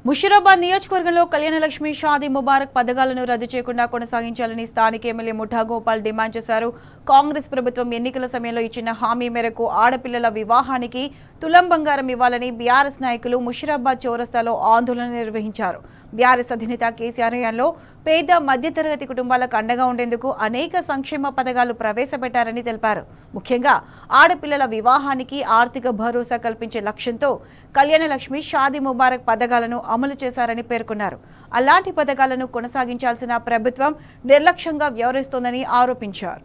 ముషీరాబాద్ నియోజకవర్గంలో కళ్యాణలక్ష్మి షాదీ ముబారక్ పథకాలను రద్దు చేయకుండా కొనసాగించాలని స్థానిక ఎమ్మెల్యే ముఠా గోపాల్ డిమాండ్ చేశారు. కాంగ్రెస్ ప్రభుత్వం ఎన్నికల సమయంలో ఇచ్చిన హామీ మేరకు ఆడపిల్లల వివాహానికి తులం బంగారం ఇవ్వాలని బీఆర్ఎస్ నాయకులు ముషీరాబాద్ చౌరస్తాలో ఆందోళన నిర్వహించారు. బీఆర్ఎస్ అధినేత కేసీఆర్ హయాంలో పేద మధ్యతరగతి కుటుంబాలకు అండగా ఉండేందుకు అనేక సంక్షేమ పథకాలు ప్రవేశపెట్టారని తెలిపారు. ముఖ్యంగా ఆడపిల్లల వివాహానికి ఆర్థిక భరోసా కల్పించే లక్ష్యంతో కళ్యాణలక్ష్మి షాదీ ముబారక్ పథకాలను అమలు చేశారని పేర్కొన్నారు. అలాంటి పథకాలను కొనసాగించాల్సిన ప్రభుత్వం నిర్లక్ష్యంగా వ్యవహరిస్తోందని ఆరోపించారు.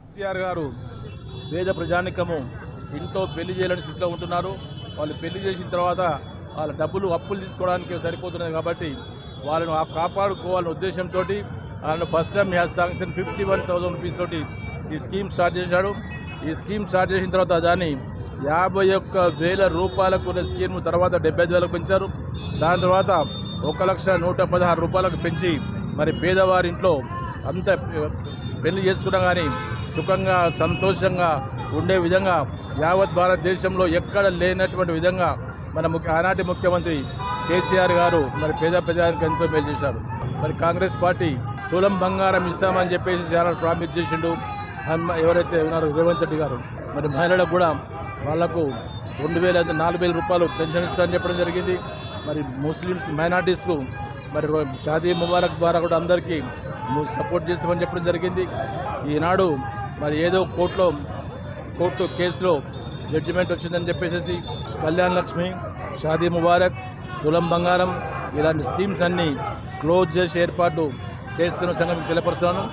కేసీఆర్ గారు పేద ప్రజానికము ఇంట్లో పెళ్లి చేయాలని స్థితిలో ఉంటున్నారు. వాళ్ళు పెళ్లి చేసిన తర్వాత వాళ్ళ డబ్బులు అప్పులు తీసుకోవడానికి సరిపోతున్నాయి కాబట్టి వాళ్ళను కాపాడుకోవాలనే ఉద్దేశంతో వాళ్ళను first time has sanction 51,000 rupees తోటి ఈ స్కీమ్ స్టార్ట్ చేశాడు. ఈ స్కీమ్ స్టార్ట్ చేసిన తర్వాత దాన్ని 51,000 రూపాయలకు ఉన్న స్కీమ్ తర్వాత 75,000 పెంచారు. దాని తర్వాత 1,116,000 రూపాయలకు పెంచి మరి పేదవారింట్లో అంత పెళ్లి చేసుకున్నా కానీ సుఖంగా సంతోషంగా ఉండే విధంగా యావత్ భారతదేశంలో ఎక్కడ లేనటువంటి విధంగా మన ఆనాటి ముఖ్యమంత్రి కేసీఆర్ గారు మరి పేద ప్రజానికి ఎంతో మేలు చేశారు. మరి కాంగ్రెస్ పార్టీ తులం బంగారం ఇస్తామని చెప్పేసి చాలా ప్రామిస్ చేసిండు. ఎవరైతే ఉన్నారో రేవంత్ రెడ్డి గారు మరి మహిళలకు కూడా వాళ్లకు 2,000 4,000 రూపాయలు పెన్షన్ ఇస్తామని చెప్పడం జరిగింది. మరి ముస్లిమ్స్ మైనార్టీస్కు మరి షాదీ ముబారక్ ద్వారా కూడా అందరికీ సపోర్ట్ చేస్తామని చెప్పడం జరిగింది. ఈనాడు మరి ఏదో కోర్టు కేసులో జడ్జిమెంట్ వచ్చిందని చెప్పేసి కళ్యాణలక్ష్మి షాదీ ముబారక్ తులం బంగారం ఇలాంటి స్కీమ్స్ అన్నీ క్లోజ్ చేసే ఏర్పాట్లు చేస్తున్న సంగతి తెలియపరుస్తున్నాను.